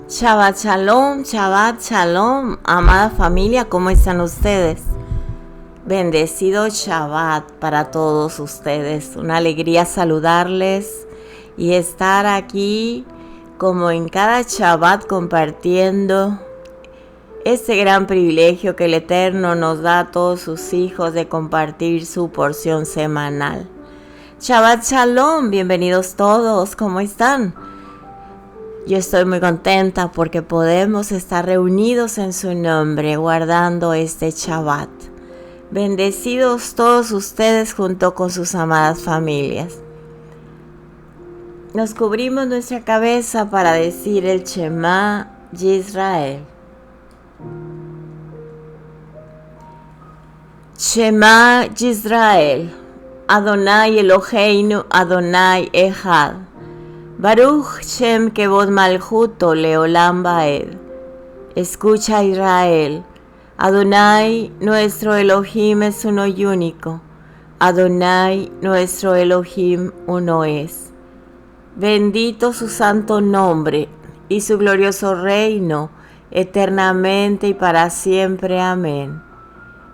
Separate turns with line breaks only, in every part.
Shabbat Shalom, amada familia, ¿cómo están ustedes? Bendecido Shabbat para todos ustedes, una alegría saludarles y estar aquí como en cada Shabbat compartiendo este gran privilegio que el Eterno nos da a todos sus hijos de compartir su porción semanal. Shabbat Shalom, bienvenidos todos, ¿cómo están? Yo estoy muy contenta porque podemos estar reunidos en su nombre guardando este Shabbat. Bendecidos todos ustedes junto con sus amadas familias. Nos cubrimos nuestra cabeza para decir el Shema Yisrael. Shema Yisrael, Adonai Eloheinu, Adonai Echad. Baruch Shem Kevod Malchuto Leolam Vaed. Escucha Israel, Adonai nuestro Elohim es uno y único. Adonai nuestro Elohim uno es. Bendito su santo nombre y su glorioso reino, eternamente y para siempre. Amén.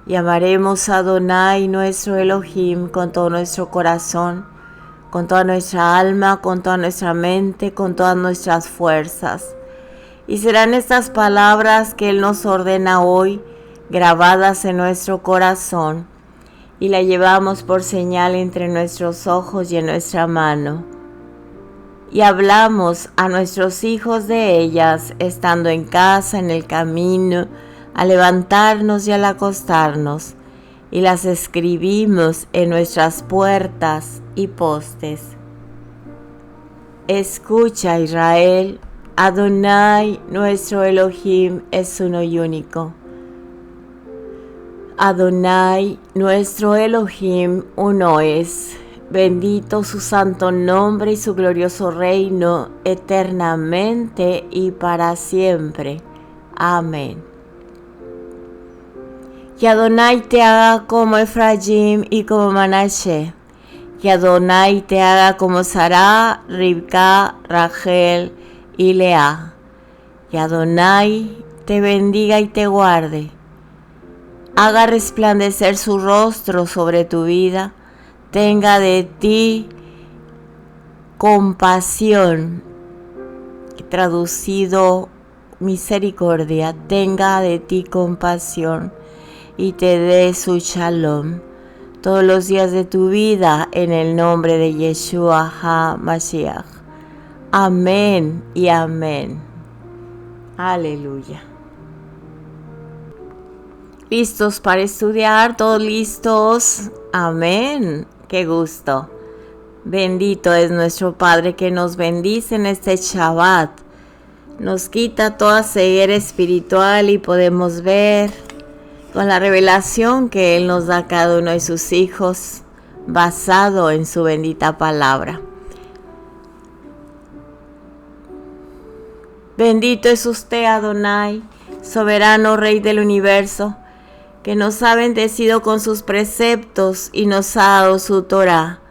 Y amaremos a Adonai nuestro Elohim con todo nuestro corazón, con toda nuestra alma, con toda nuestra mente, con todas nuestras fuerzas. Y serán estas palabras que Él nos ordena hoy, grabadas en nuestro corazón, y la llevamos por señal entre nuestros ojos y en nuestra mano. Y hablamos a nuestros hijos de ellas, estando en casa, en el camino, al levantarnos y al acostarnos, y las escribimos en nuestras puertas y postes. Escucha Israel, Adonai nuestro Elohim es uno y único. Adonai nuestro Elohim uno es. Bendito su santo nombre y su glorioso reino, eternamente y para siempre. Amén. Que Adonai te haga como Efraim y como Manashe. Que Adonai te haga como Sará, Ribka, Rachel y Lea. Que Adonai te bendiga y te guarde. Haga resplandecer su rostro sobre tu vida. Tenga de ti compasión. Traducido, misericordia. Tenga de ti compasión y te dé su shalom todos los días de tu vida en el nombre de Yeshua HaMashiach. Amén y amén. Aleluya. ¿Listos para estudiar? ¿Todos listos? Amén. Qué gusto. Bendito es nuestro Padre que nos bendice en este Shabbat. Nos quita toda ceguera espiritual y podemos ver con la revelación que Él nos da a cada uno de sus hijos, basado en su bendita palabra. Bendito es usted, Adonai, soberano Rey del universo, que nos ha bendecido con sus preceptos y nos ha dado su Torah.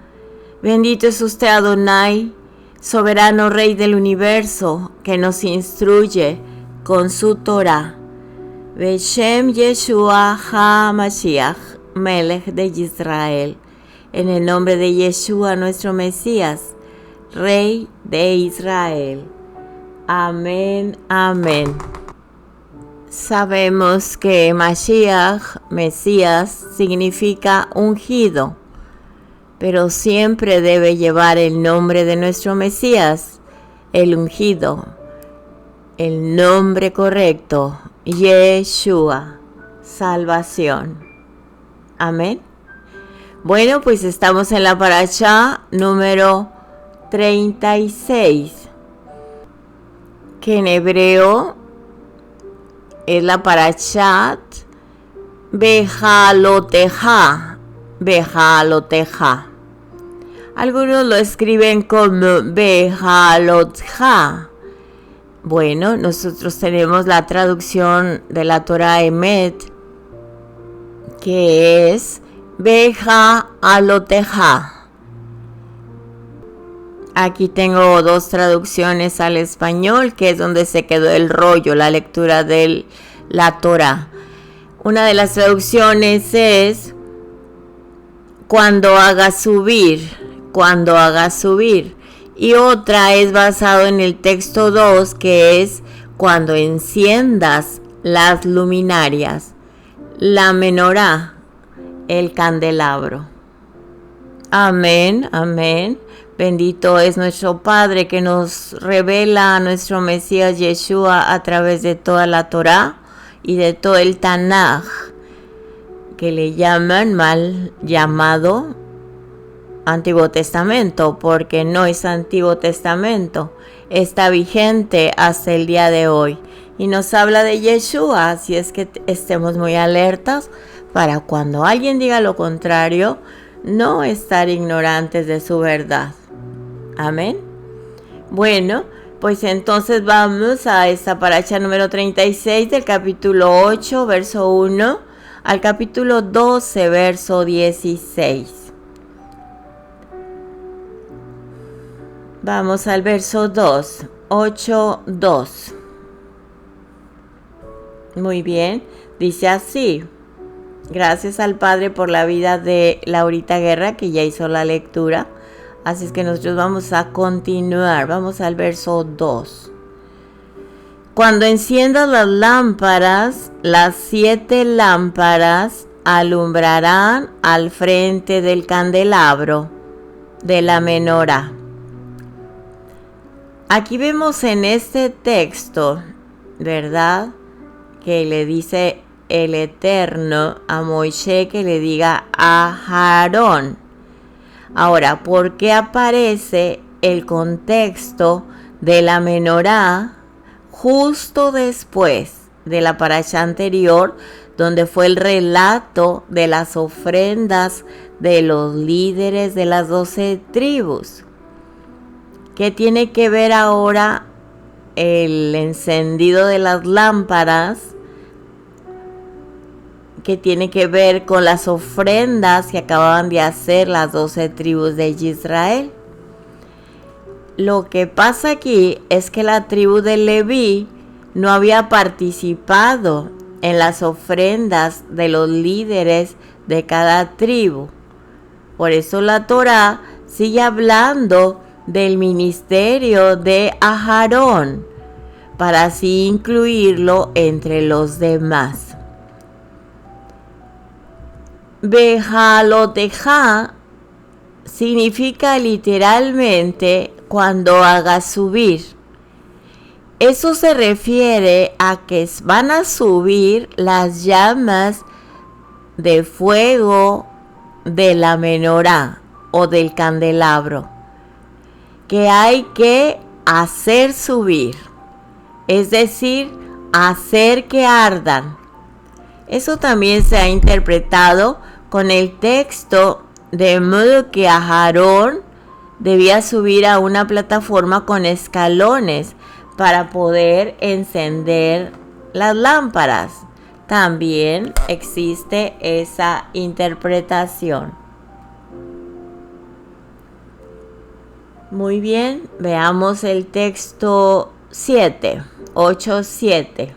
Bendito es usted, Adonai, soberano Rey del universo, que nos instruye con su Torah. Beshem Yeshua HaMashiach, Melech de Israel, en el nombre de Yeshua nuestro Mesías, Rey de Israel. Amén, amén. Sabemos que Mashiach, Mesías, significa ungido, pero siempre debe llevar el nombre de nuestro Mesías, el ungido, el nombre correcto, Yeshua, salvación. Amén. Bueno, pues estamos en la parashá número 36, que en hebreo es la parashat Behaloteja. Behaloteja. Algunos lo escriben como Behalotja. Bueno, nosotros tenemos la traducción de la Torah Emet, que es Behaloteja. Aquí tengo dos traducciones al español, que es donde se quedó el rollo, la lectura de la Torá. Una de las traducciones es cuando hagas subir, cuando hagas subir. Y otra es basado en el texto 2, que es cuando enciendas las luminarias, la menorá, el candelabro. Amén, amén. Bendito es nuestro Padre que nos revela a nuestro Mesías Yeshua a través de toda la Torá y de todo el Tanaj, que le llaman mal llamado Antiguo Testamento, porque no es Antiguo Testamento, está vigente hasta el día de hoy y nos habla de Yeshua, así es que estemos muy alertas para cuando alguien diga lo contrario, no estar ignorantes de su verdad. Amén. Bueno, pues entonces vamos a esta paracha número 36 del capítulo 8, verso 1 al capítulo 12, verso 16. Vamos al verso 2, 8, 2. Muy bien, dice así. Gracias al Padre por la vida de Laurita Guerra, que ya hizo la lectura. Así es que nosotros vamos a continuar. Vamos al verso 2. Cuando enciendas las lámparas, las 7 lámparas alumbrarán al frente del candelabro de la menorá. Aquí vemos en este texto, ¿verdad?, que le dice el Eterno a Moisés que le diga a Aarón. Ahora, ¿por qué aparece el contexto de la menorá justo después de la paracha anterior, donde fue el relato de las ofrendas de los líderes de las 12 tribus? ¿Qué tiene que ver ahora el encendido de las lámparas? Que tiene que ver con las ofrendas que acababan de hacer las 12 tribus de Israel. Lo que pasa aquí es que la tribu de Leví no había participado en las ofrendas de los líderes de cada tribu. Por eso la Torá sigue hablando del ministerio de Aarón, para así incluirlo entre los demás. Bejaloteja significa literalmente cuando hagas subir. Eso se refiere a que van a subir las llamas de fuego de la menorá o del candelabro, que hay que hacer subir, es decir, hacer que ardan. Eso también se ha interpretado con el texto de modo que Aarón debía subir a una plataforma con escalones para poder encender las lámparas. También existe esa interpretación. Muy bien, veamos el texto 7, 8-7.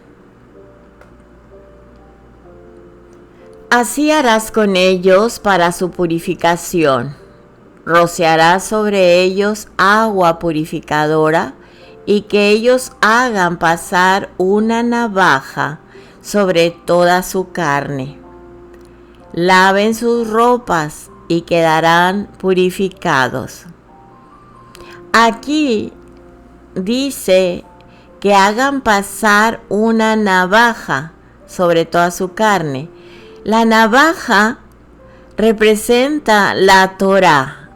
Así harás con ellos para su purificación. Rociarás sobre ellos agua purificadora y que ellos hagan pasar una navaja sobre toda su carne. Laven sus ropas y quedarán purificados. Aquí dice que hagan pasar una navaja sobre toda su carne. La navaja representa la Torá,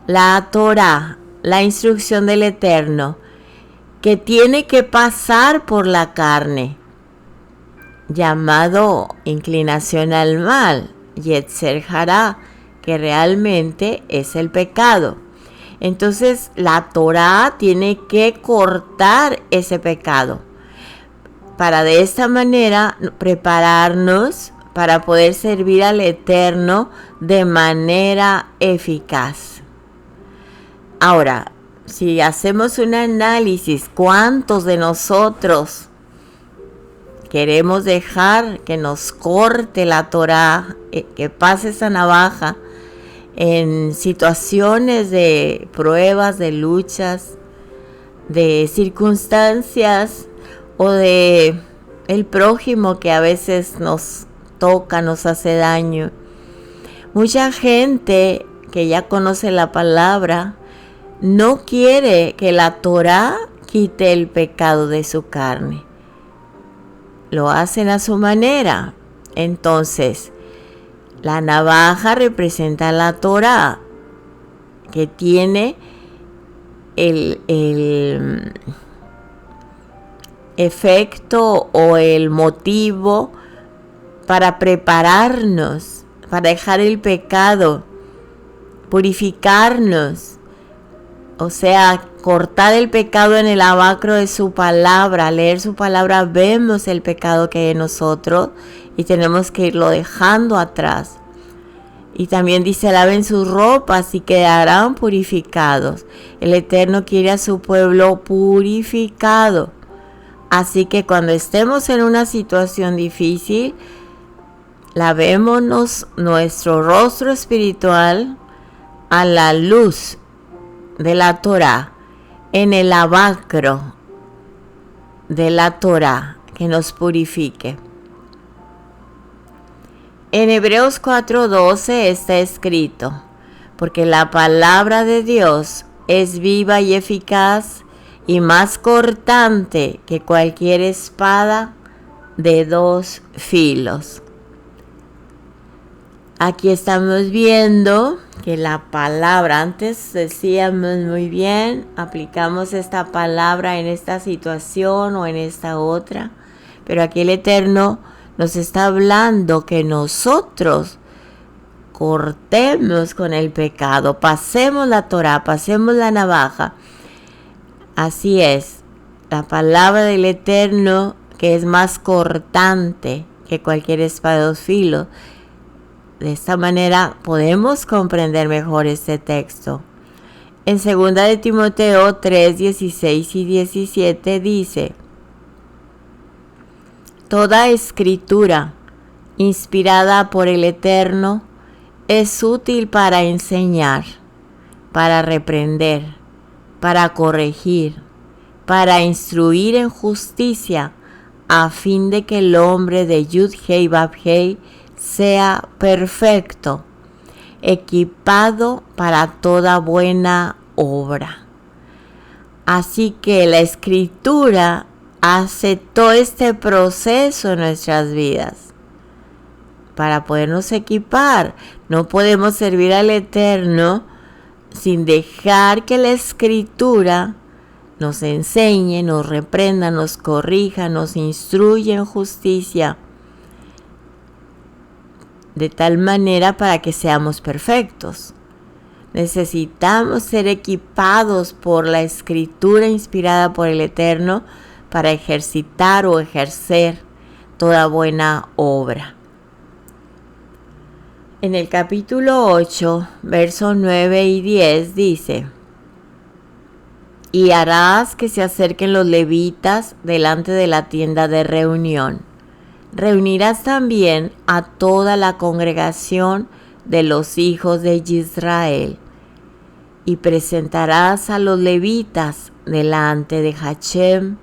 la instrucción del Eterno, que tiene que pasar por la carne, llamado inclinación al mal, Yetzer Hará, que realmente es el pecado. Entonces la Torá tiene que cortar ese pecado para de esta manera prepararnos para poder servir al Eterno de manera eficaz. Ahora, si hacemos un análisis, ¿cuántos de nosotros queremos dejar que nos corte la Torá, que pase esa navaja en situaciones de pruebas, de luchas, de circunstancias o de el prójimo que a veces nos toca, nos hace daño? Mucha gente que ya conoce la palabra no quiere que la Torá quite el pecado de su carne. Lo hacen a su manera. Entonces, la navaja representa la Torá, que tiene el efecto o el motivo para prepararnos, para dejar el pecado, purificarnos. O sea, cortar el pecado en el abacro de su palabra. Leer su palabra, vemos el pecado que hay en nosotros y tenemos que irlo dejando atrás. Y también dice, laven sus ropas y quedarán purificados. El Eterno quiere a su pueblo purificado. Así que cuando estemos en una situación difícil, lavémonos nuestro rostro espiritual a la luz de la Torá, en el abacro de la Torá, que nos purifique. En Hebreos 4:12 está escrito, porque la palabra de Dios es viva y eficaz y más cortante que cualquier espada de 2 filos. Aquí estamos viendo que la palabra, antes decíamos muy bien, aplicamos esta palabra en esta situación o en esta otra, pero aquí el Eterno nos está hablando que nosotros cortemos con el pecado, pasemos la Torá, pasemos la navaja. Así es, la palabra del Eterno, que es más cortante que cualquier espada de 2 filos. De esta manera podemos comprender mejor este texto. En 2 de Timoteo 3:16 y 17 dice: toda escritura inspirada por el Eterno es útil para enseñar, para reprender, para corregir, para instruir en justicia, a fin de que el hombre de Yud-Hei Vav-Hei sea perfecto, equipado para toda buena obra. Así que la Escritura hace todo este proceso en nuestras vidas para podernos equipar. No podemos servir al Eterno sin dejar que la Escritura nos enseñe, nos reprenda, nos corrija, nos instruya en justicia, de tal manera para que seamos perfectos. Necesitamos ser equipados por la Escritura inspirada por el Eterno para ejercitar o ejercer toda buena obra. En el capítulo 8, versos 9 y 10 dice: y harás que se acerquen los levitas delante de la tienda de reunión. Reunirás también a toda la congregación de los hijos de Israel, y presentarás a los levitas delante de Hachem,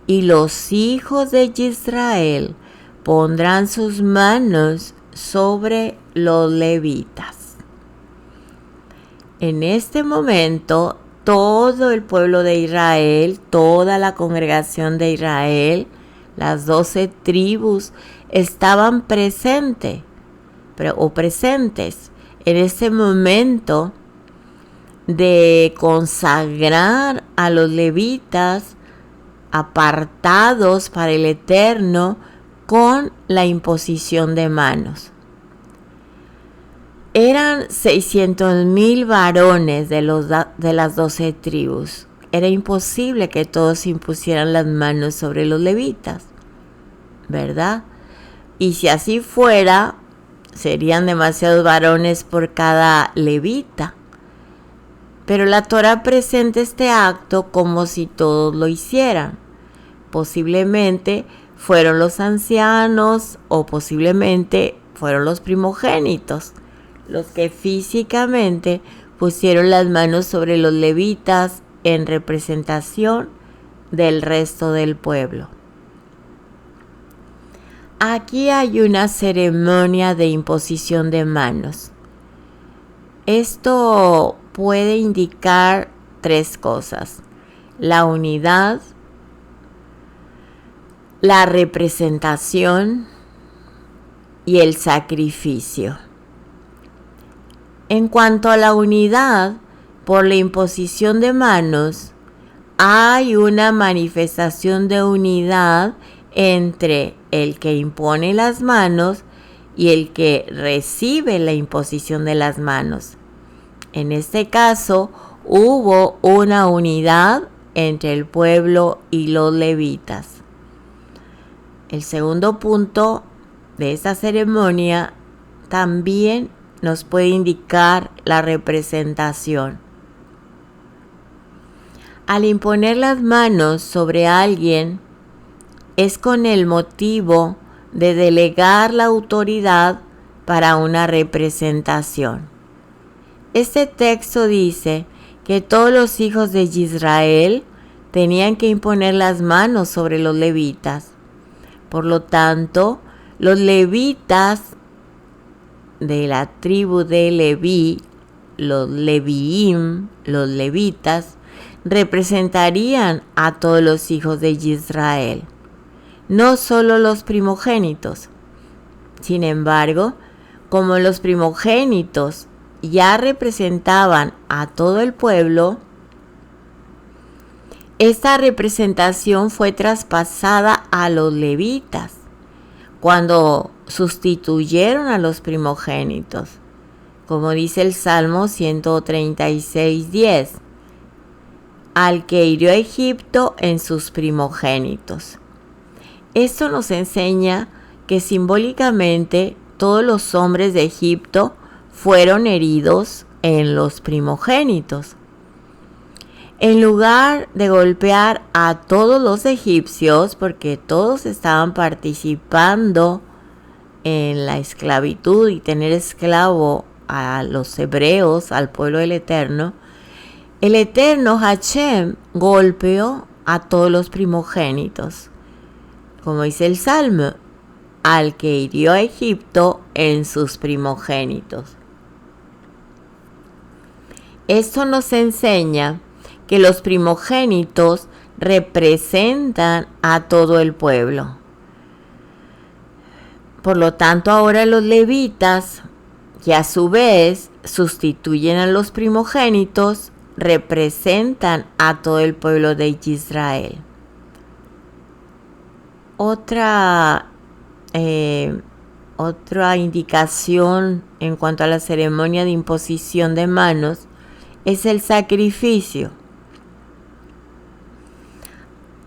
y los hijos de Israel pondrán sus manos sobre los levitas. En este momento, todo el pueblo de Israel, toda la congregación de Israel, las 12 tribus, estaban presentes en este momento de consagrar a los levitas apartados para el Eterno con la imposición de manos. Eran 600,000 varones de las 12 tribus. Era imposible que todos impusieran las manos sobre los levitas, ¿verdad? Y si así fuera, serían demasiados varones por cada levita. Pero la Torá presenta este acto como si todos lo hicieran. Posiblemente fueron los ancianos o posiblemente fueron los primogénitos los que físicamente pusieron las manos sobre los levitas en representación del resto del pueblo. Aquí hay una ceremonia de imposición de manos. Esto puede indicar tres cosas: la unidad, la representación y el sacrificio. En cuanto a la unidad, por la imposición de manos, hay una manifestación de unidad entre el que impone las manos y el que recibe la imposición de las manos. En este caso, hubo una unidad entre el pueblo y los levitas. El segundo punto de esta ceremonia también nos puede indicar la representación. Al imponer las manos sobre alguien, es con el motivo de delegar la autoridad para una representación. Este texto dice que todos los hijos de Israel tenían que imponer las manos sobre los levitas. Por lo tanto, los levitas de la tribu de Leví, los leviim, los levitas, representarían a todos los hijos de Israel, no solo los primogénitos. Sin embargo, como los primogénitos ya representaban a todo el pueblo, esta representación fue traspasada a los levitas cuando sustituyeron a los primogénitos, como dice el Salmo 136:10, al que hirió a Egipto en sus primogénitos. Esto nos enseña que simbólicamente todos los hombres de Egipto fueron heridos en los primogénitos. En lugar de golpear a todos los egipcios, porque todos estaban participando en la esclavitud y tener esclavo a los hebreos, al pueblo del Eterno, el Eterno Hashem golpeó a todos los primogénitos, como dice el Salmo, al que hirió a Egipto en sus primogénitos. Esto nos enseña que los primogénitos representan a todo el pueblo. Por lo tanto, ahora los levitas, que a su vez sustituyen a los primogénitos, representan a todo el pueblo de Israel. Otra indicación en cuanto a la ceremonia de imposición de manos es el sacrificio.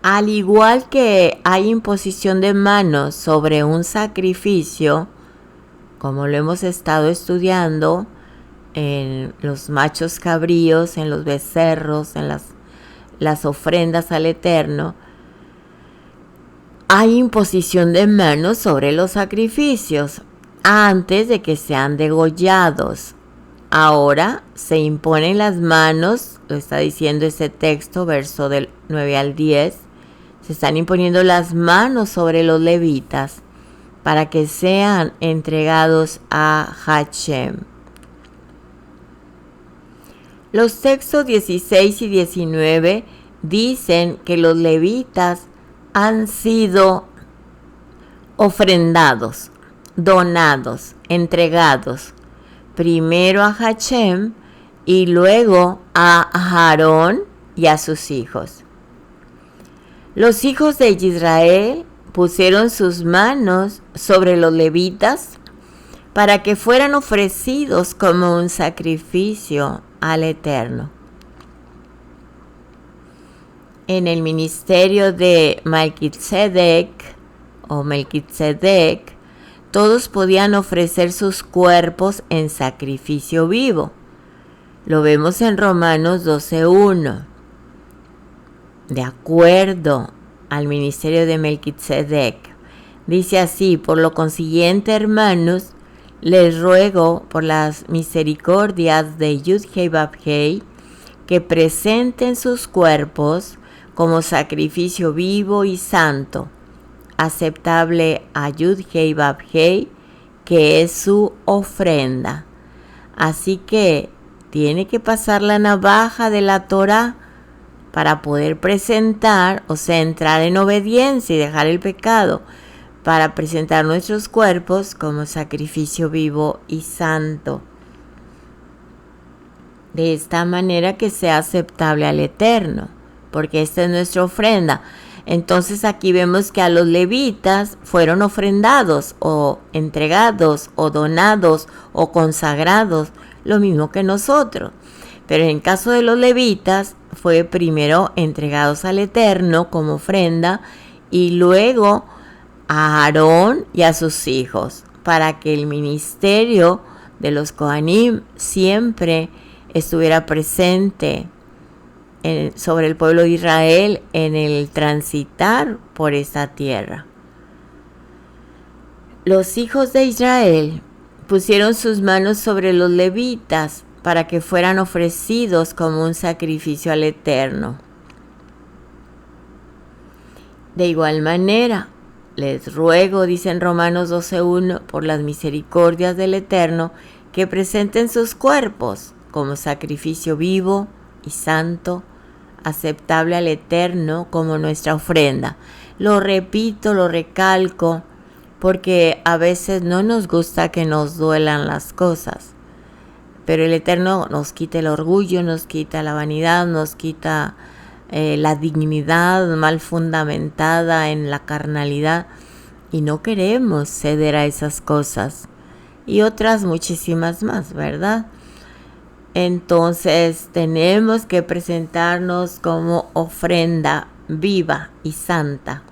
Al igual que hay imposición de manos sobre un sacrificio, como lo hemos estado estudiando en los machos cabríos, en los becerros, en las ofrendas al Eterno, hay imposición de manos sobre los sacrificios antes de que sean degollados. Ahora se imponen las manos, lo está diciendo este texto, verso del 9 al 10, se están imponiendo las manos sobre los levitas para que sean entregados a Hashem. Los textos 16 y 19 dicen que los levitas han sido ofrendados, donados, entregados, primero a Hashem y luego a Aarón y a sus hijos. Los hijos de Israel pusieron sus manos sobre los levitas para que fueran ofrecidos como un sacrificio al Eterno. En el ministerio de Melquisedec, todos podían ofrecer sus cuerpos en sacrificio vivo. Lo vemos en Romanos 12:1. De acuerdo al ministerio de Melquisedec. Dice así: por lo consiguiente, hermanos, les ruego por las misericordias de Yud-Heh Vav-Heh que presenten sus cuerpos como sacrificio vivo y santo, aceptable a Yud-Heh Vav-Heh, que es su ofrenda. Así que tiene que pasar la navaja de la Torah para poder presentar, o sea, entrar en obediencia y dejar el pecado, para presentar nuestros cuerpos como sacrificio vivo y santo. De esta manera que sea aceptable al Eterno, porque esta es nuestra ofrenda. Entonces aquí vemos que a los levitas fueron ofrendados o entregados o donados o consagrados, lo mismo que nosotros. Pero en caso de los levitas fue primero entregados al Eterno como ofrenda y luego a Aarón y a sus hijos, para que el ministerio de los Kohanim siempre estuviera presente sobre el pueblo de Israel en el transitar por esta tierra. Los hijos de Israel pusieron sus manos sobre los levitas para que fueran ofrecidos como un sacrificio al Eterno. De igual manera, les ruego, dice en Romanos 12:1, por las misericordias del Eterno, que presenten sus cuerpos como sacrificio vivo y santo, aceptable al Eterno como nuestra ofrenda. Lo repito, lo recalco, porque a veces no nos gusta que nos duelan las cosas. Pero el Eterno nos quita el orgullo, nos quita la vanidad, nos quita la dignidad mal fundamentada en la carnalidad. Y no queremos ceder a esas cosas. Y otras muchísimas más, ¿verdad? Entonces tenemos que presentarnos como ofrenda viva y santa,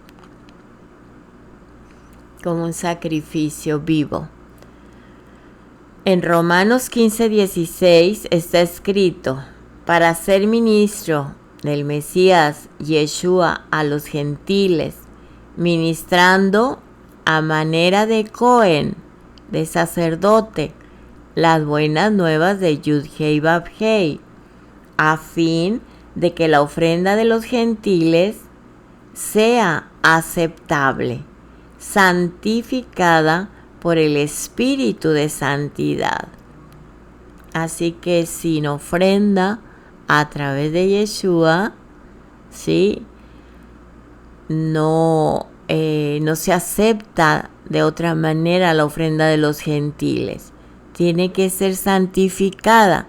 como un sacrificio vivo. En Romanos 15:16 está escrito: para ser ministro del Mesías Yeshua a los gentiles, ministrando a manera de Cohen, de sacerdote, las buenas nuevas de Yud-Heh Vav-Heh, a fin de que la ofrenda de los gentiles sea aceptable, santificada por el Espíritu de Santidad. Así que sin ofrenda, a través de Yeshua, ¿sí? No se acepta de otra manera la ofrenda de los gentiles. Tiene que ser santificada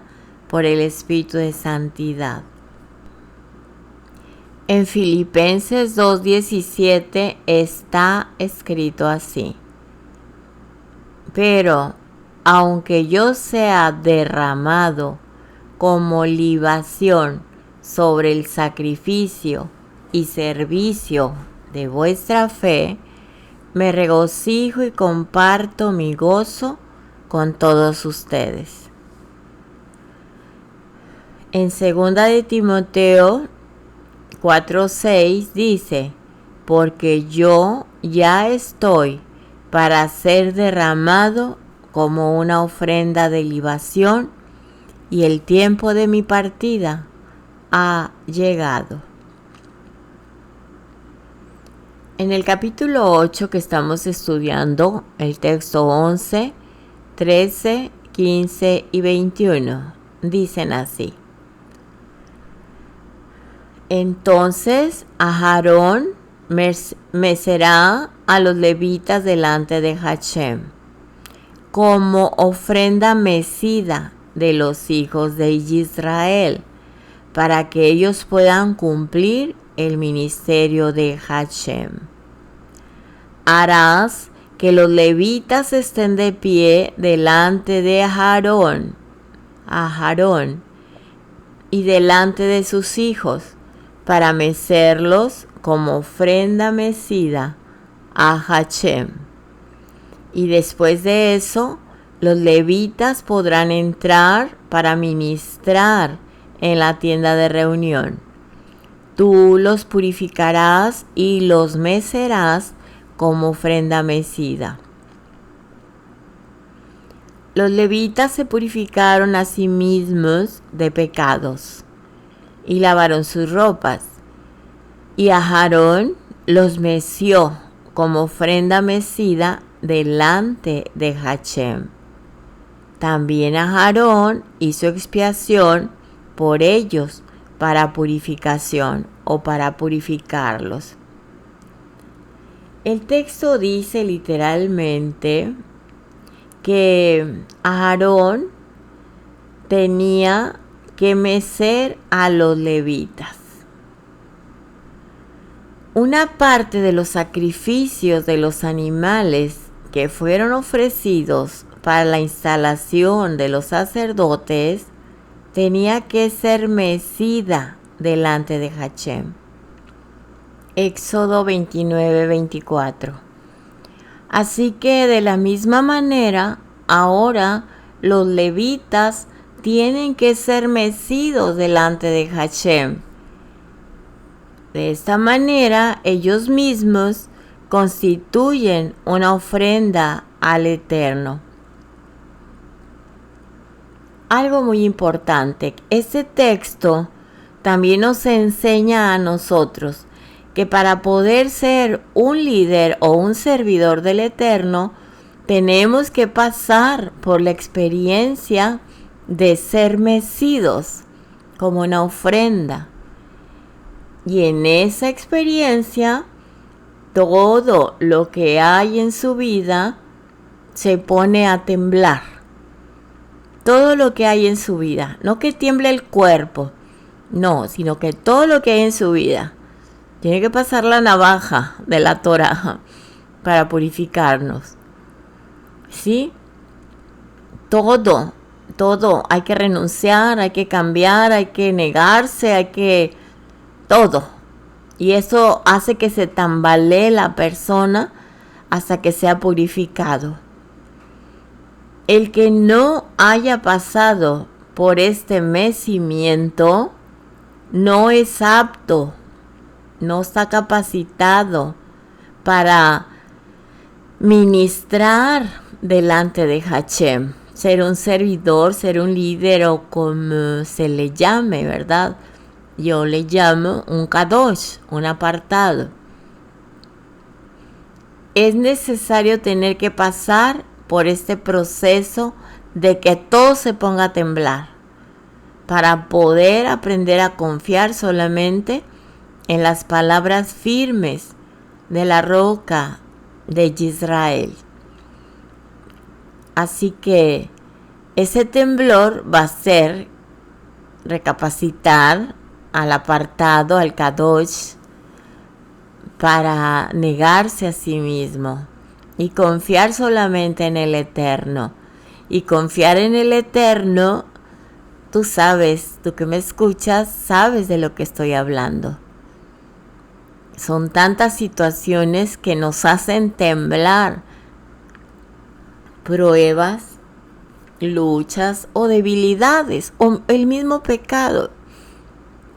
por el Espíritu de Santidad. En Filipenses 2:17 está escrito así: pero aunque yo sea derramado como libación sobre el sacrificio y servicio de vuestra fe, me regocijo y comparto mi gozo con todos ustedes. En 2 de Timoteo 4:6 dice: porque yo ya estoy para ser derramado como una ofrenda de libación, y el tiempo de mi partida ha llegado. En el capítulo 8 que estamos estudiando, el texto 11, 13, 15 y 21, dicen así: entonces Aarón mecerá a los levitas delante de Hashem como ofrenda mecida de los hijos de Israel, para que ellos puedan cumplir el ministerio de Hashem. Harás que los levitas estén de pie delante de Aarón y delante de sus hijos, para mecerlos como ofrenda mecida a Hashem. Y después de eso Los levitas podrán entrar para ministrar en la tienda de reunión. Tú los purificarás y los mecerás como ofrenda mecida. Los levitas se purificaron a sí mismos de pecados y lavaron sus ropas. Y Aarón los meció como ofrenda mecida delante de Hashem. También Aarón hizo expiación por ellos para purificación o para purificarlos. El texto dice literalmente que Aarón tenía que mecer a los levitas. Una parte de los sacrificios de los animales que fueron ofrecidos para la instalación de los sacerdotes tenía que ser mecida delante de Hashem. Éxodo 29-24. Así que de la misma manera, ahora los levitas tienen que ser mecidos delante de Hashem. De esta manera, ellos mismos constituyen una ofrenda al Eterno. Algo muy importante, este texto también nos enseña a nosotros que para poder ser un líder o un servidor del Eterno, tenemos que pasar por la experiencia de ser mecidos como una ofrenda. Y en esa experiencia, todo lo que hay en su vida se pone a temblar. Todo lo que hay en su vida, no que tiemble el cuerpo, no, sino que todo lo que hay en su vida tiene que pasar la navaja de la Torá para purificarnos. ¿Sí? Todo, hay que renunciar, hay que cambiar, hay que negarse, todo. Y eso hace que se tambalee la persona hasta que sea purificado. El que no haya pasado por este mecimiento no es apto, no está capacitado para ministrar delante de Hashem, ser un servidor, ser un líder o como se le llame, ¿verdad? Yo le llamo un kadosh, un apartado. Es necesario tener que pasar por este proceso de que todo se ponga a temblar para poder aprender a confiar solamente en las palabras firmes de la roca de Israel. Así que ese temblor va a ser recapacitar al apartado, al kadosh, para negarse a sí mismo y confiar solamente en el Eterno. Y confiar en el Eterno, tú sabes, tú que me escuchas, sabes de lo que estoy hablando. Son tantas situaciones que nos hacen temblar, pruebas, luchas o debilidades, o el mismo pecado,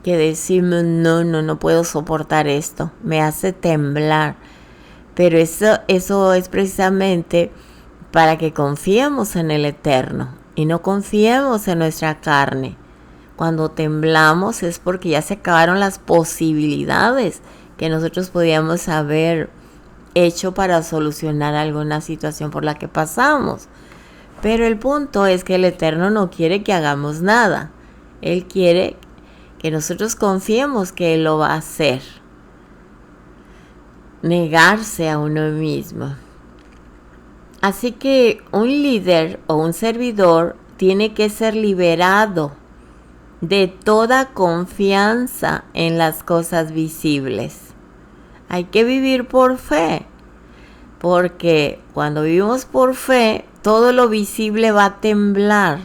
que decimos, no puedo soportar esto, me hace temblar. Pero eso es precisamente para que confiemos en el Eterno y no confiemos en nuestra carne. Cuando temblamos es porque ya se acabaron las posibilidades que nosotros podíamos haber hecho para solucionar alguna situación por la que pasamos. Pero el punto es que el Eterno no quiere que hagamos nada. Él quiere que nosotros confiemos que Él lo va a hacer. Negarse a uno mismo. Así que un líder o un servidor tiene que ser liberado de toda confianza en las cosas visibles. Hay que vivir por fe, porque cuando vivimos por fe, todo lo visible va a temblar,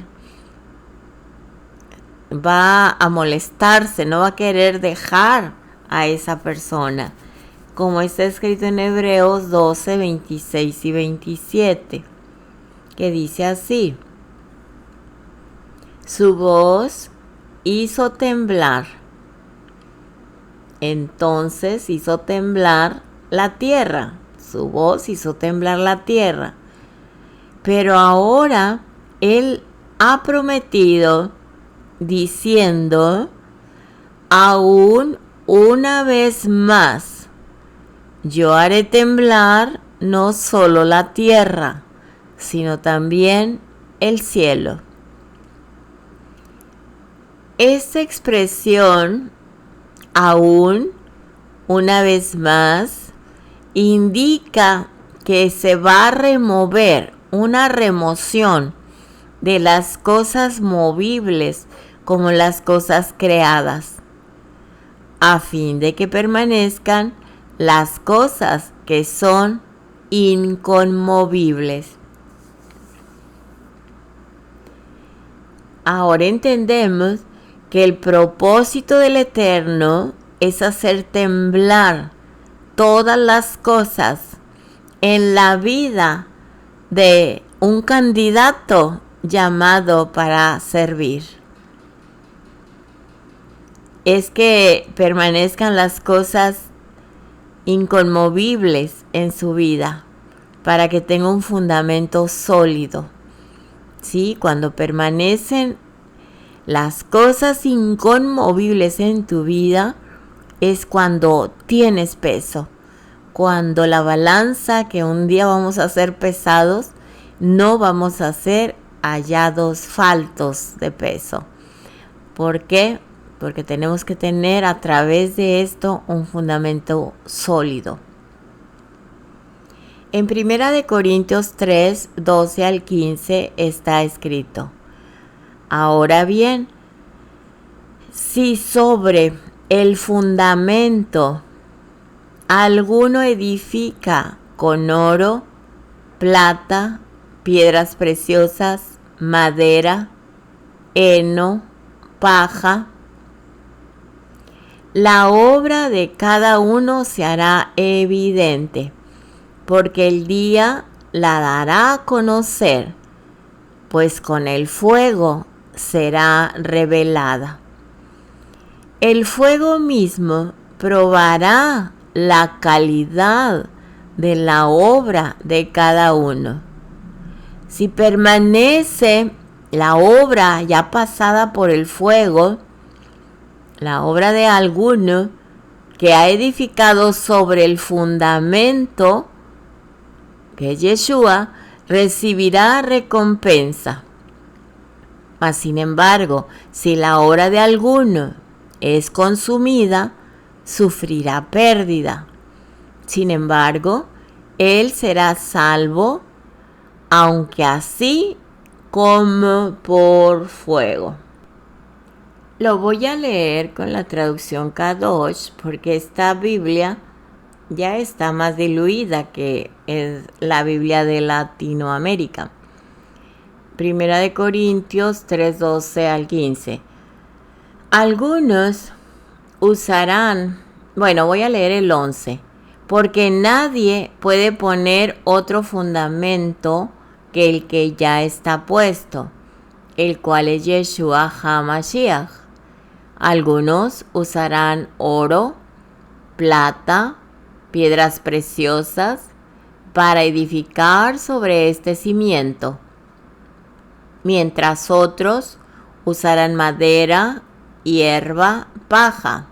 va a molestarse, no va a querer dejar a esa persona, como está escrito en Hebreos 12, 26 y 27. que dice así: su voz hizo temblar. Entonces hizo temblar la tierra. Su voz hizo temblar la tierra. Pero ahora Él ha prometido diciendo: aún una vez más, yo haré temblar no solo la tierra, sino también el cielo. Esta expresión, aún una vez más, indica que se va a remover, una remoción de las cosas movibles como las cosas creadas, a fin de que permanezcan las cosas que son inconmovibles. Ahora entendemos que el propósito del Eterno es hacer temblar todas las cosas en la vida de un candidato llamado para servir. Es que permanezcan las cosas inconmovibles en su vida para que tenga un fundamento sólido. ¿Sí? Cuando permanecen las cosas inconmovibles en tu vida es cuando tienes peso, cuando la balanza que un día vamos a ser pesados, no vamos a ser hallados faltos de peso. ¿Por qué? Porque tenemos que tener a través de esto un fundamento sólido. En 1 Corintios 3, 12 al 15 está escrito: ahora bien, si sobre el fundamento alguno edifica con oro, plata, piedras preciosas, madera, heno, paja, la obra de cada uno se hará evidente, porque el día la dará a conocer, pues con el fuego será revelada. El fuego mismo probará la calidad de la obra de cada uno. Si permanece la obra ya pasada por el fuego, la obra de alguno que ha edificado sobre el fundamento, que es Yeshua, recibirá recompensa. Mas sin embargo, si la obra de alguno es consumida, sufrirá pérdida. Sin embargo, él será salvo, aunque así como por fuego. Lo voy a leer con la traducción Kadosh, porque esta Biblia ya está más diluida que es la Biblia de Latinoamérica. 1 Corintios 3, 12 al 15. Algunos usarán, voy a leer el 11, porque nadie puede poner otro fundamento que el que ya está puesto, el cual es Yeshua HaMashiach. Algunos usarán oro, plata, piedras preciosas para edificar sobre este cimiento, mientras otros usarán madera, hierba, paja.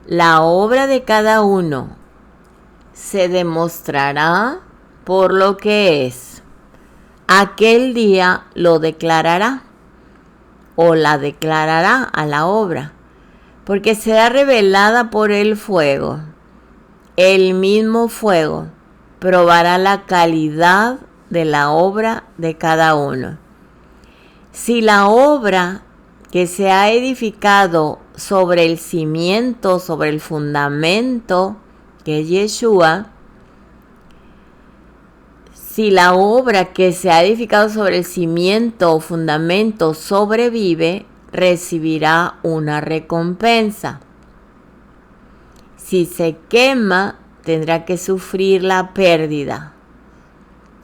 La obra de cada uno se demostrará por lo que es. Aquel día lo declarará o la declarará a la obra, porque será revelada por el fuego. El mismo fuego probará la calidad de la obra de cada uno. Si la obra que se ha edificado sobre el cimiento, sobre el fundamento, que es Yeshua, si la obra que se ha edificado sobre el cimiento o fundamento sobrevive, recibirá una recompensa. Si se quema, tendrá que sufrir la pérdida.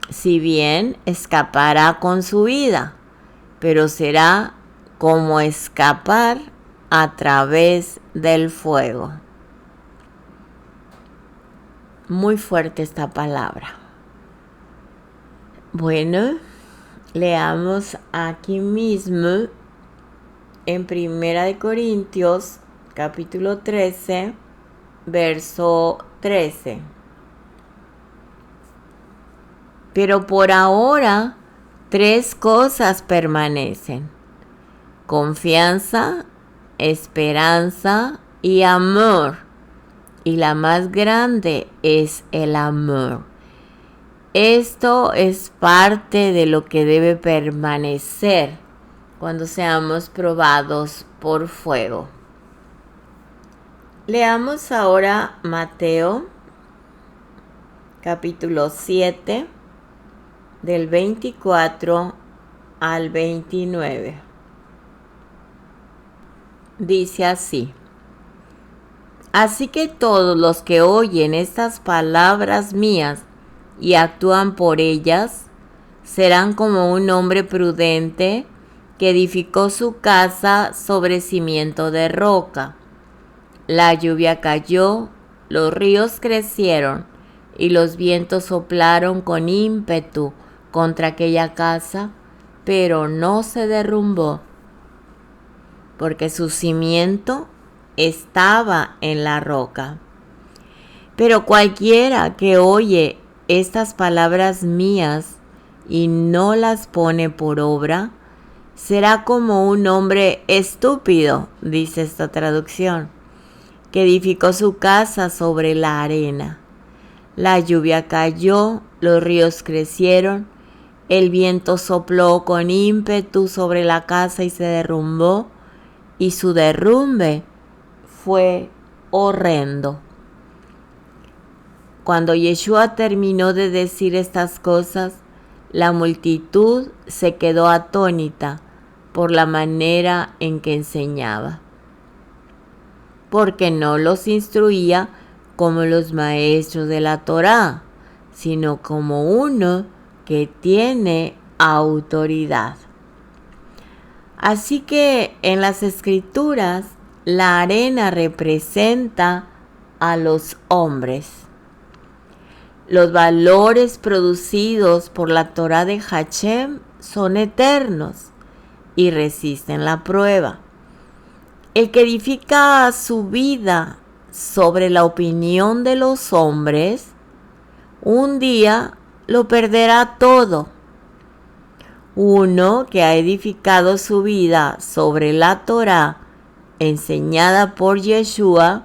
Si bien escapará con su vida, pero será como escapar a través del fuego. Muy fuerte esta palabra. Bueno, leamos aquí mismo en 1 Corintios capítulo 13, verso 13. Pero por ahora 3 cosas permanecen: confianza, esperanza y amor. Y la más grande es el amor. Esto es parte de lo que debe permanecer cuando seamos probados por fuego. Leamos ahora Mateo, capítulo 7, del 24 al 29. Dice así: Así que todos los que oyen estas palabras mías y actúan por ellas, serán como un hombre prudente que edificó su casa sobre cimiento de roca. La lluvia cayó, los ríos crecieron y los vientos soplaron con ímpetu contra aquella casa, pero no se derrumbó, porque su cimiento estaba en la roca. Pero cualquiera que oye estas palabras mías y no las pone por obra, será como un hombre estúpido, dice esta traducción, que edificó su casa sobre la arena. La lluvia cayó, los ríos crecieron, el viento sopló con ímpetu sobre la casa y se derrumbó, y su derrumbe fue horrendo. Cuando Yeshua terminó de decir estas cosas, la multitud se quedó atónita por la manera en que enseñaba, porque no los instruía como los maestros de la Torá, sino como uno que tiene autoridad. Así que en las Escrituras, la arena representa a los hombres. Los valores producidos por la Torá de Hashem son eternos y resisten la prueba. El que edifica su vida sobre la opinión de los hombres, un día lo perderá todo. Uno que ha edificado su vida sobre la Torá enseñada por Yeshua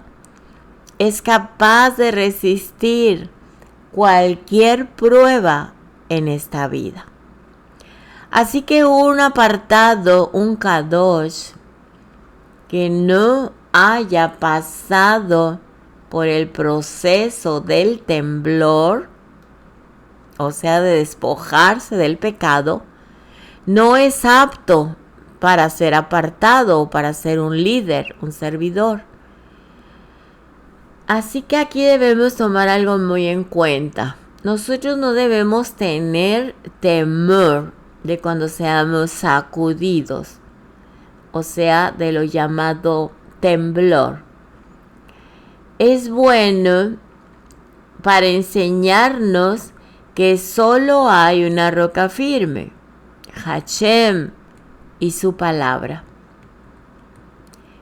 es capaz de resistir cualquier prueba en esta vida. Así que un apartado, un kadosh, que no haya pasado por el proceso del temblor, o sea, de despojarse del pecado, no es apto para ser apartado o para ser un líder, un servidor. Así que aquí debemos tomar algo muy en cuenta. Nosotros no debemos tener temor de cuando seamos sacudidos, o sea, de lo llamado temblor. Es bueno para enseñarnos que solo hay una roca firme, Hashem y su palabra.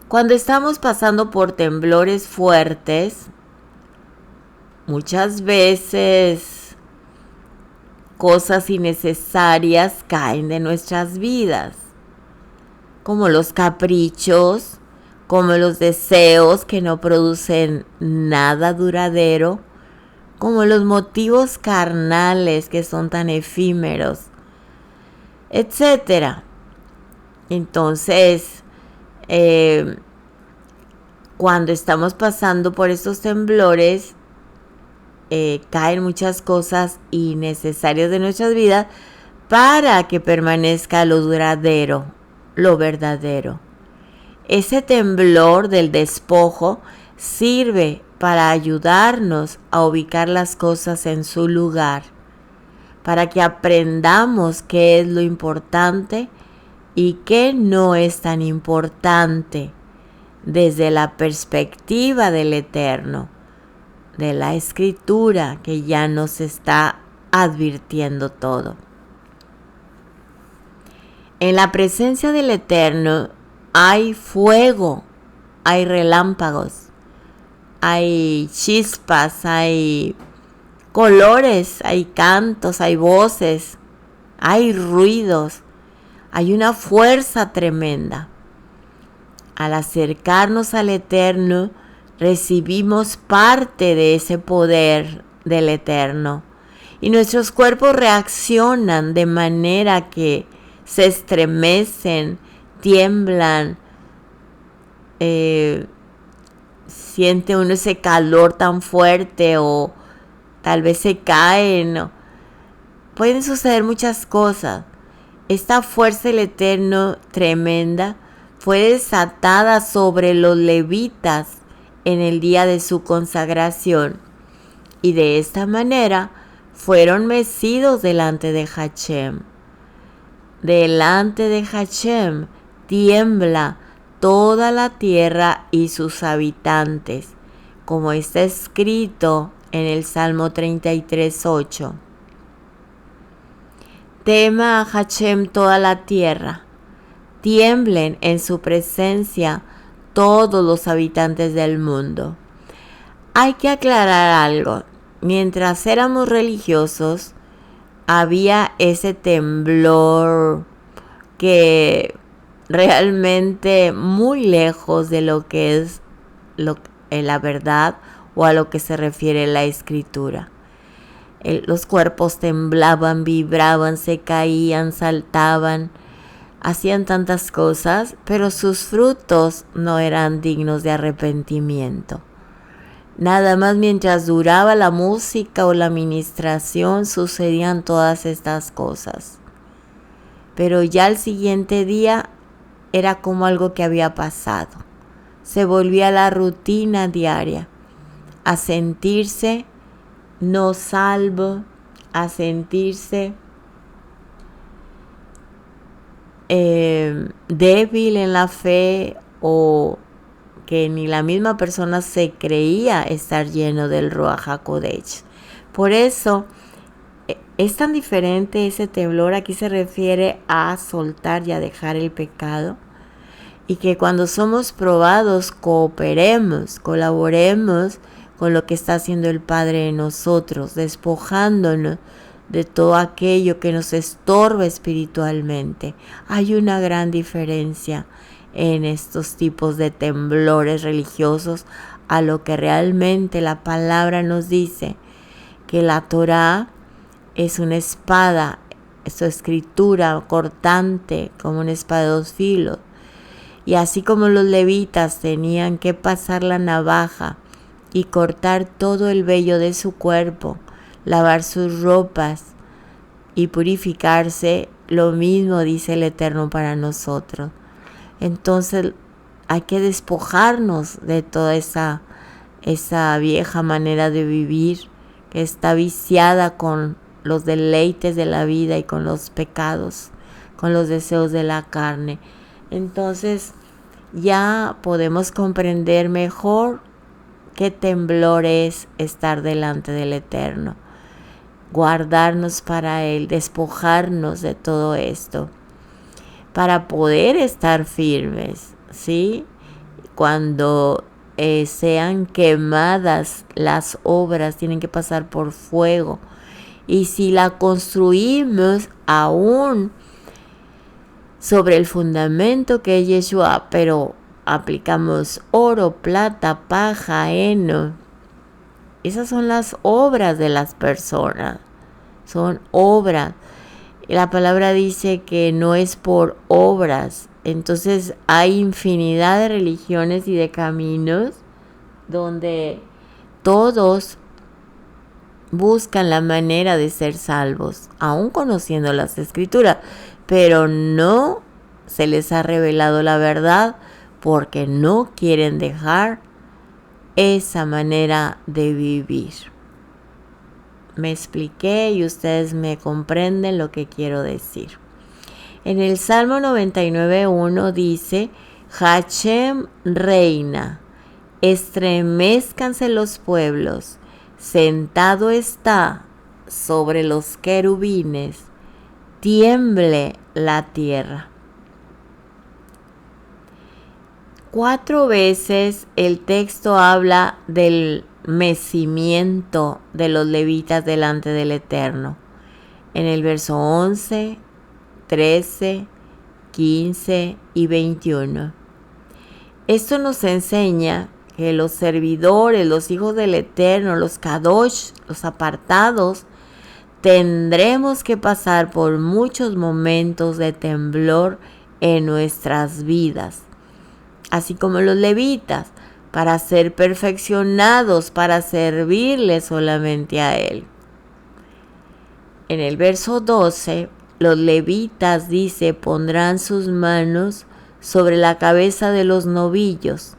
Cuando estamos pasando por temblores fuertes, muchas veces cosas innecesarias caen de nuestras vidas, como los caprichos, como los deseos que no producen nada duradero, como los motivos carnales que son tan efímeros, etc. Entonces, cuando estamos pasando por estos temblores, caen muchas cosas innecesarias de nuestras vidas para que permanezca lo duradero, lo verdadero. Ese temblor del despojo sirve para ayudarnos a ubicar las cosas en su lugar, para que aprendamos qué es lo importante y qué no es tan importante desde la perspectiva del Eterno, de la Escritura que ya nos está advirtiendo todo. En la presencia del Eterno hay fuego, hay relámpagos, hay chispas, hay colores, hay cantos, hay voces, hay ruidos, hay una fuerza tremenda. Al acercarnos al Eterno, recibimos parte de ese poder del Eterno y nuestros cuerpos reaccionan de manera que se estremecen, tiemblan, siente uno ese calor tan fuerte o tal vez se caen. Pueden suceder muchas cosas. Esta fuerza del Eterno tremenda fue desatada sobre los levitas en el día de su consagración y de esta manera fueron mecidos delante de Hashem. Delante de Hashem tiembla toda la tierra y sus habitantes, como está escrito en el Salmo 33:8. Tema a Hashem toda la tierra, tiemblen en su presencia todos los habitantes del mundo. Hay que aclarar algo. Mientras éramos religiosos, había ese temblor que realmente muy lejos de lo que es la verdad o a lo que se refiere la Escritura. Los cuerpos temblaban, vibraban, se caían, saltaban, hacían tantas cosas, pero sus frutos no eran dignos de arrepentimiento. Nada más mientras duraba la música o la ministración sucedían todas estas cosas. Pero ya el siguiente día era como algo que había pasado. Se volvía la rutina diaria, a sentirse no salvo, a sentirse débil en la fe o que ni la misma persona se creía estar lleno del Ruach HaKodesh. Por eso es tan diferente ese temblor. Aquí se refiere a soltar y a dejar el pecado. Y que cuando somos probados cooperemos, colaboremos con lo que está haciendo el Padre en nosotros, despojándonos de todo aquello que nos estorba espiritualmente. Hay una gran diferencia en estos tipos de temblores religiosos a lo que realmente la palabra nos dice, que la Torá es una espada, es su escritura cortante como una espada de dos filos. Y así como los levitas tenían que pasar la navaja y cortar todo el vello de su cuerpo, lavar sus ropas y purificarse, lo mismo dice el Eterno para nosotros. Entonces hay que despojarnos de toda esa vieja manera de vivir que está viciada con los deleites de la vida y con los pecados, con los deseos de la carne. Entonces ya podemos comprender mejor qué temblor es estar delante del Eterno, guardarnos para Él, despojarnos de todo esto, para poder estar firmes, ¿sí? Cuando sean quemadas las obras, tienen que pasar por fuego. Y si la construimos aún sobre el fundamento que es Yeshua, pero aplicamos oro, plata, paja, heno, esas son las obras de las personas, son obras. La palabra dice que no es por obras. Entonces hay infinidad de religiones y de caminos donde todos buscan la manera de ser salvos, aún conociendo las Escrituras, pero no se les ha revelado la verdad porque no quieren dejar esa manera de vivir. me expliqué y ustedes me comprenden lo que quiero decir. En el Salmo 99:1 dice: Hashem reina, estremezcanse los pueblos, sentado está sobre los querubines, tiemble la tierra. 4 veces el texto habla del mecimiento de los levitas delante del Eterno. En el verso 11, 13, 15 y 21. Esto nos enseña que los servidores, los hijos del Eterno, los kadosh, los apartados, tendremos que pasar por muchos momentos de temblor en nuestras vidas, así como los levitas, para ser perfeccionados, para servirle solamente a Él. En el verso 12, los levitas, dice, pondrán sus manos sobre la cabeza de los novillos,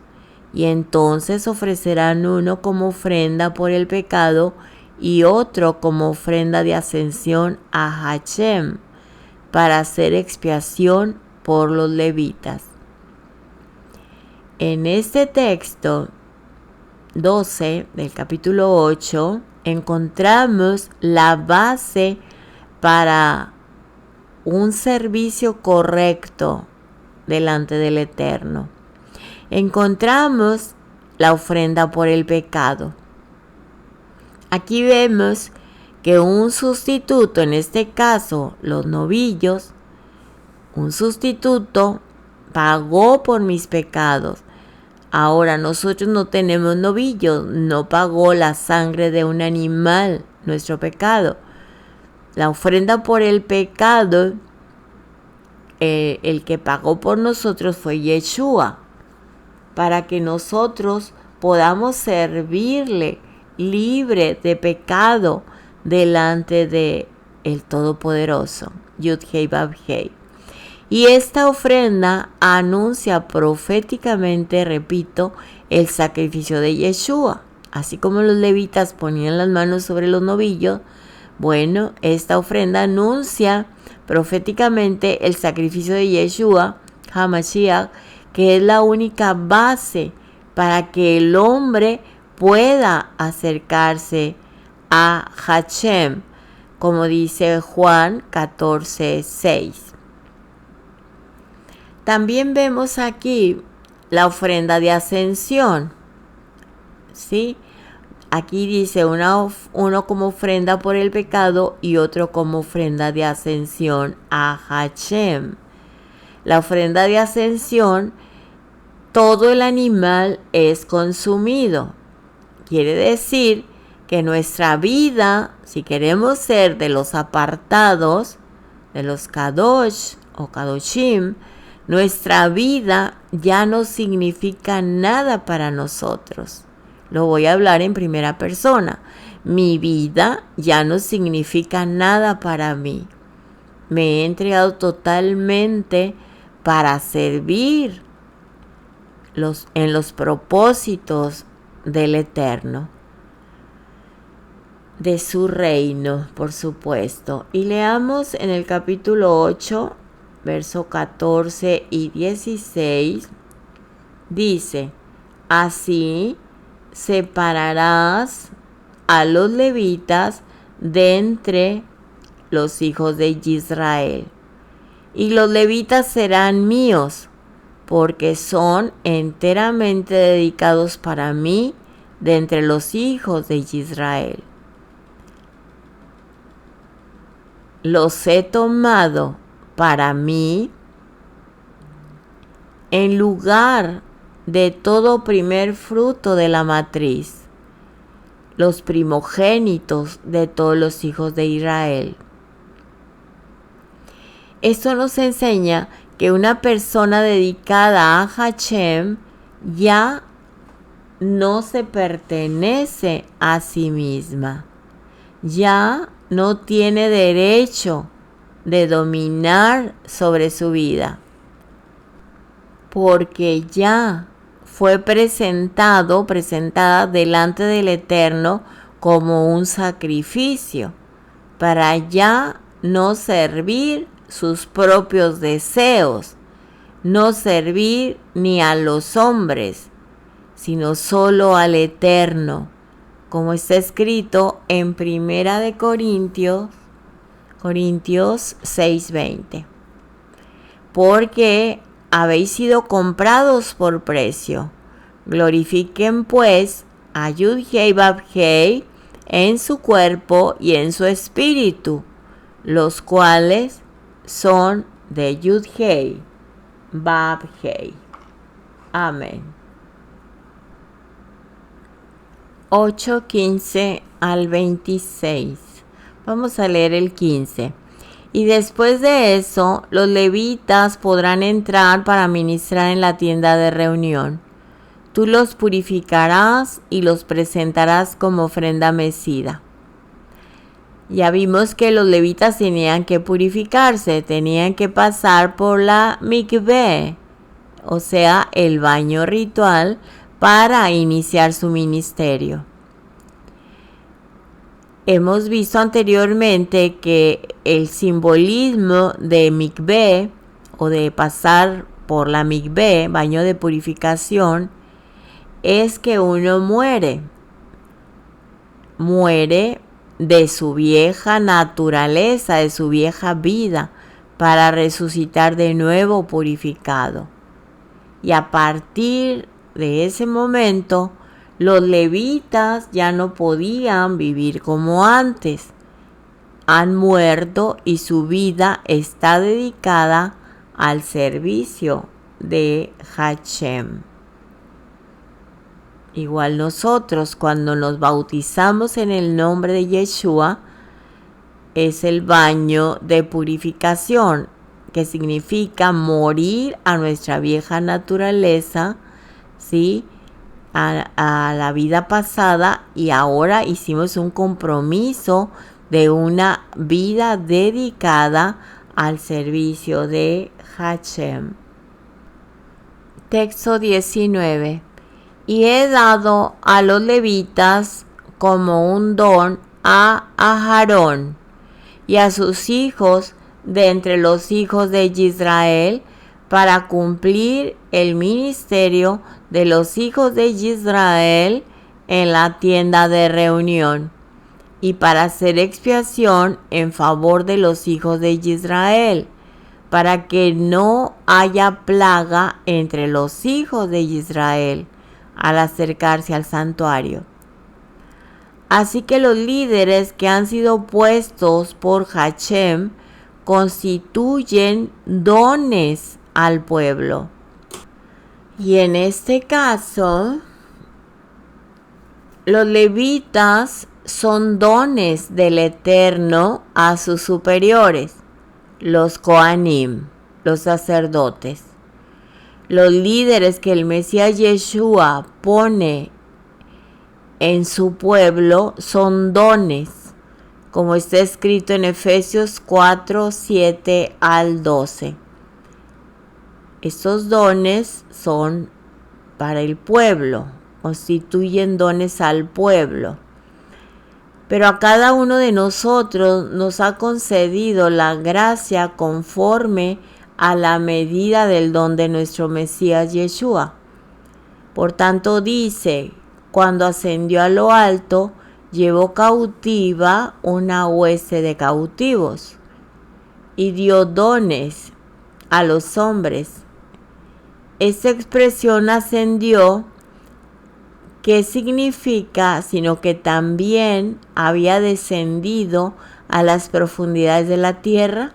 y entonces ofrecerán uno como ofrenda por el pecado y otro como ofrenda de ascensión a Hashem, para hacer expiación por los levitas. En este texto 12 del capítulo 8 encontramos la base para un servicio correcto delante del Eterno. Encontramos la ofrenda por el pecado. Aquí vemos que un sustituto, en este caso los novillos, un sustituto pagó por mis pecados. Ahora nosotros no tenemos novillos, no pagó la sangre de un animal nuestro pecado. La ofrenda por el pecado, el que pagó por nosotros fue Yeshua, para que nosotros podamos servirle libre de pecado delante de el Todopoderoso, Yud-Hei Vav-Hei. Y esta ofrenda anuncia proféticamente, repito, el sacrificio de Yeshua. Así como los levitas ponían las manos sobre los novillos, bueno, esta ofrenda anuncia proféticamente el sacrificio de Yeshua, HaMashiach, que es la única base para que el hombre pueda acercarse a Hashem, como dice Juan 14:6. También vemos aquí la ofrenda de ascensión, ¿sí? Aquí dice uno como ofrenda por el pecado y otro como ofrenda de ascensión a Hashem. La ofrenda de ascensión, todo el animal es consumido. Quiere decir que nuestra vida, si queremos ser de los apartados, de los kadosh o kadoshim, nuestra vida ya no significa nada para nosotros. Lo voy a hablar en primera persona. Mi vida ya no significa nada para mí. Me he entregado totalmente para servir en los propósitos del Eterno, de su reino, por supuesto. Y leamos en el capítulo 8, verso 14 y 16, dice: así separarás a los levitas de entre los hijos de Israel, y los levitas serán míos, porque son enteramente dedicados para mí de entre los hijos de Israel. Los he tomado para mí en lugar de todo primer fruto de la matriz, los primogénitos de todos los hijos de Israel. Esto nos enseña que una persona dedicada a Hashem ya no se pertenece a sí misma, ya no tiene derecho de dominar sobre su vida, porque ya fue presentada delante del Eterno como un sacrificio, para ya no servir sus propios deseos, no servir ni a los hombres, sino solo al Eterno, como está escrito en 1 Corintios 6:20. Porque habéis sido comprados por precio. Glorifiquen pues a Yud-Hei Vav-Hei en su cuerpo y en su espíritu, los cuales son de Yud-Hei Vav-Hei. Amén. 8:15 al 26. Vamos a leer el 15. Y después de eso, los levitas podrán entrar para ministrar en la tienda de reunión. Tú los purificarás y los presentarás como ofrenda mecida. Ya vimos que los levitas tenían que purificarse, tenían que pasar por la mikveh, o sea, el baño ritual, para iniciar su ministerio. Hemos visto anteriormente que el simbolismo de mikveh, o de pasar por la mikveh, baño de purificación, es que uno muere de su vieja naturaleza, de su vieja vida, para resucitar de nuevo purificado. Y a partir de ese momento, los levitas ya no podían vivir como antes. Han muerto y su vida está dedicada al servicio de Hashem. Igual nosotros, cuando nos bautizamos en el nombre de Yeshua, es el baño de purificación, que significa morir a nuestra vieja naturaleza, ¿sí?, a la vida pasada, y ahora hicimos un compromiso de una vida dedicada al servicio de Hashem. Texto 19. Y he dado a los levitas como un don a Aarón y a sus hijos de entre los hijos de Israel, para cumplir el ministerio de los hijos de Israel en la tienda de reunión, y para hacer expiación en favor de los hijos de Israel, para que no haya plaga entre los hijos de Israel al acercarse al santuario. Así que los líderes que han sido puestos por Hashem constituyen dones al pueblo. Y en este caso, los levitas son dones del Eterno a sus superiores, los Kohanim, los sacerdotes. Los líderes que el Mesías Yeshua pone en su pueblo son dones, como está escrito en Efesios 4, 7 al 12. Estos dones son para el pueblo, constituyen dones al pueblo. Pero a cada uno de nosotros nos ha concedido la gracia conforme a la medida del don de nuestro Mesías Yeshua. Por tanto dice, cuando ascendió a lo alto, llevó cautiva una hueste de cautivos y dio dones a los hombres. Esta expresión ascendió, ¿qué significa? Sino que también había descendido a las profundidades de la tierra.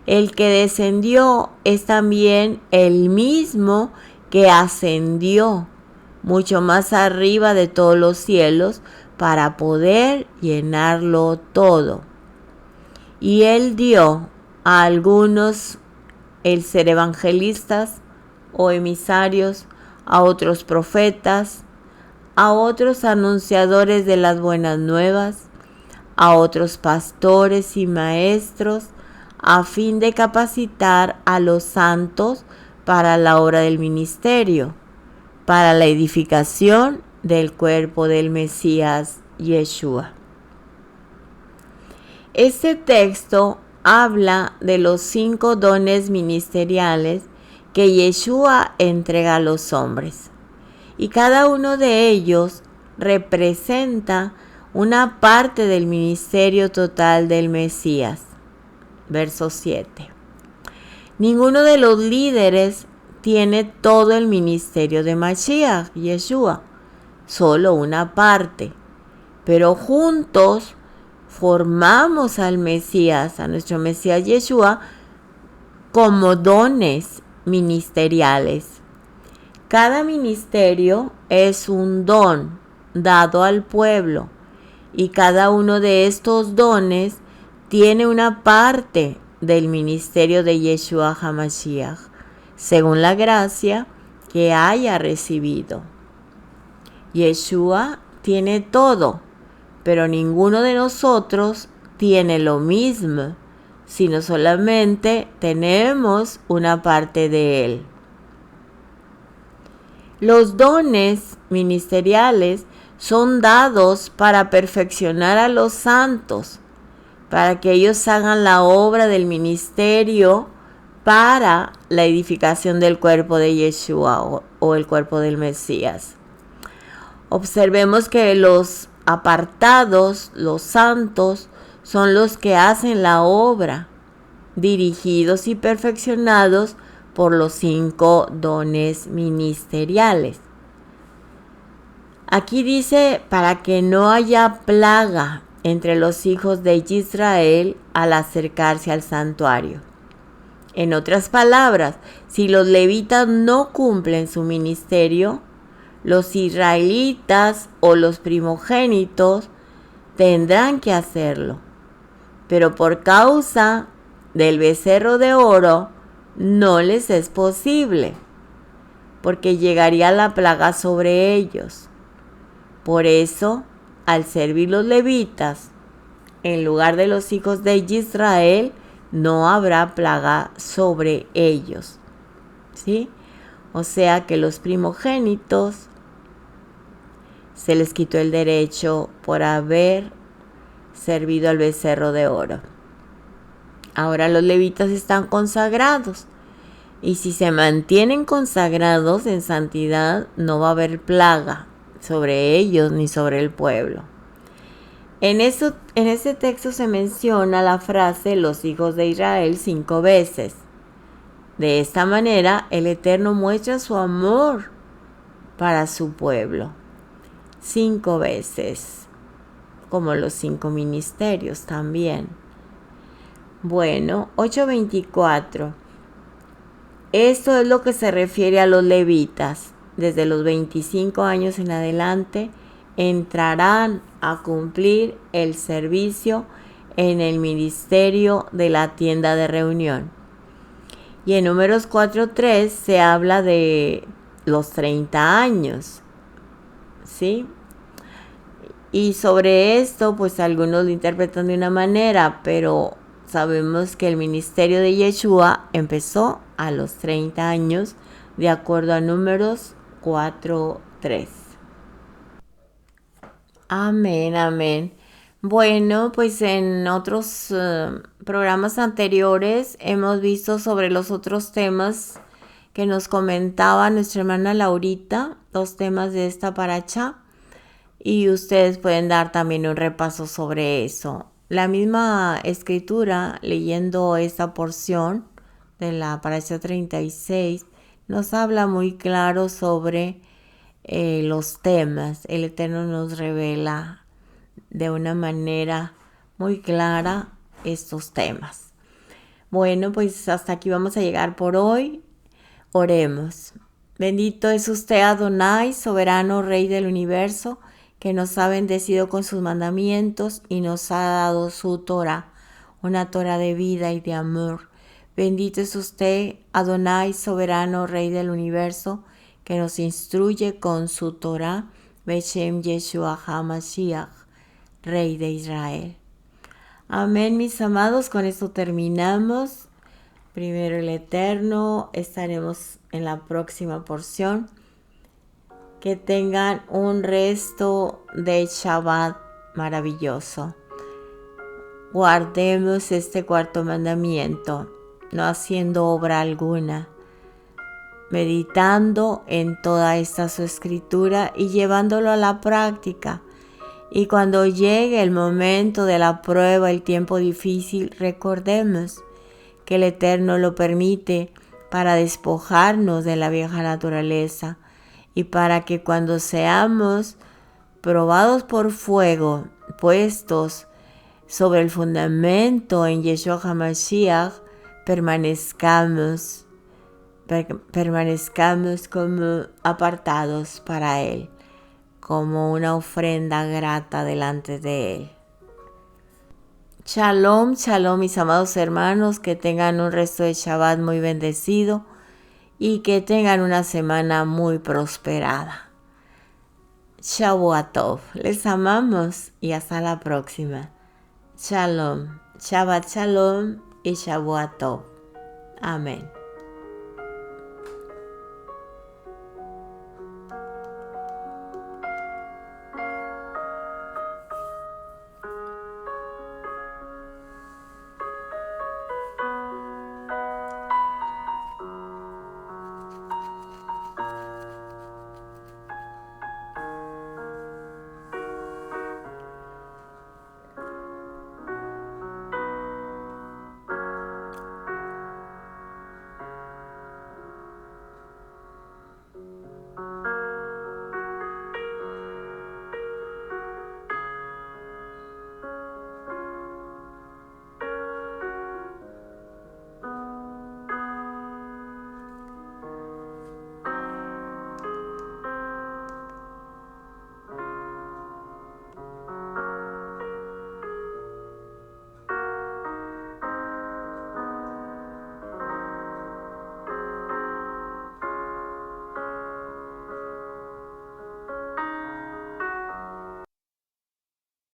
El que descendió es también el mismo que ascendió mucho más arriba de todos los cielos para poder llenarlo todo. Y él dio a algunos el ser evangelistas o emisarios, a otros profetas, a otros anunciadores de las buenas nuevas, a otros pastores y maestros, a fin de capacitar a los santos para la obra del ministerio, para la edificación del cuerpo del Mesías Yeshua. Este texto habla de los 5 dones ministeriales que Yeshua entrega a los hombres, y cada uno de ellos representa una parte del ministerio total del Mesías. Verso 7. Ninguno de los líderes tiene todo el ministerio de Mashiach, Yeshua, solo una parte, pero juntos formamos al Mesías, a nuestro Mesías Yeshua, como dones ministeriales. Cada ministerio es un don dado al pueblo, y cada uno de estos dones tiene una parte del ministerio de Yeshua HaMashiach, según la gracia que haya recibido. Yeshua tiene todo, pero ninguno de nosotros tiene lo mismo, sino solamente tenemos una parte de él. Los dones ministeriales son dados para perfeccionar a los santos, para que ellos hagan la obra del ministerio para la edificación del cuerpo de Yeshua o el cuerpo del Mesías. Observemos que los apartados, los santos, son los que hacen la obra, dirigidos y perfeccionados por los 5 dones ministeriales. Aquí dice, para que no haya plaga entre los hijos de Israel al acercarse al santuario. En otras palabras, si los levitas no cumplen su ministerio, los israelitas o los primogénitos tendrán que hacerlo. Pero por causa del becerro de oro, no les es posible, porque llegaría la plaga sobre ellos. Por eso, al servir los levitas, en lugar de los hijos de Israel, no habrá plaga sobre ellos. ¿Sí? O sea que los primogénitos se les quitó el derecho por haber servido al becerro de oro. Ahora los levitas están consagrados, y si se mantienen consagrados en santidad, no va a haber plaga sobre ellos ni sobre el pueblo. En este texto se menciona la frase los hijos de Israel 5 veces. De esta manera, el Eterno muestra su amor para su pueblo. 5 veces, como los 5 ministerios también. Bueno, 8:24. Esto es lo que se refiere a los levitas. Desde los 25 años en adelante entrarán a cumplir el servicio en el ministerio de la tienda de reunión. Y en Números 4:3 se habla de los 30 años, ¿sí? Y sobre esto, pues algunos lo interpretan de una manera, pero sabemos que el ministerio de Yeshua empezó a los 30 años, de acuerdo a Números 4:3. Amén, amén. Bueno, pues en otros programas anteriores hemos visto sobre los otros temas que nos comentaba nuestra hermana Laurita, 2 temas de esta paracha, y ustedes pueden dar también un repaso sobre eso. La misma escritura, leyendo esta porción de la paracha 36, nos habla muy claro sobre los temas. El Eterno nos revela de una manera muy clara estos temas. Bueno, pues hasta aquí vamos a llegar por hoy. Oremos. Bendito es usted, Adonai, soberano Rey del universo, que nos ha bendecido con sus mandamientos y nos ha dado su Torah, una Torah de vida y de amor. Bendito es usted, Adonai, soberano Rey del universo, que nos instruye con su Torah, Beshem Yeshua HaMashiach, Rey de Israel. Amén, mis amados, con esto terminamos. Primero el Eterno, estaremos en la próxima porción. Que tengan un resto de Shabbat maravilloso. Guardemos este cuarto mandamiento, no haciendo obra alguna, meditando en toda esta su escritura y llevándolo a la práctica. Y cuando llegue el momento de la prueba, el tiempo difícil, recordemos que el Eterno lo permite para despojarnos de la vieja naturaleza y para que cuando seamos probados por fuego, puestos sobre el fundamento en Yeshua HaMashiach, permanezcamos como apartados para Él, como una ofrenda grata delante de Él. Shalom, shalom mis amados hermanos, que tengan un resto de Shabbat muy bendecido y que tengan una semana muy prosperada. Shavua Tov, les amamos y hasta la próxima. Shalom, Shabbat Shalom y Shavua Tov. Amén.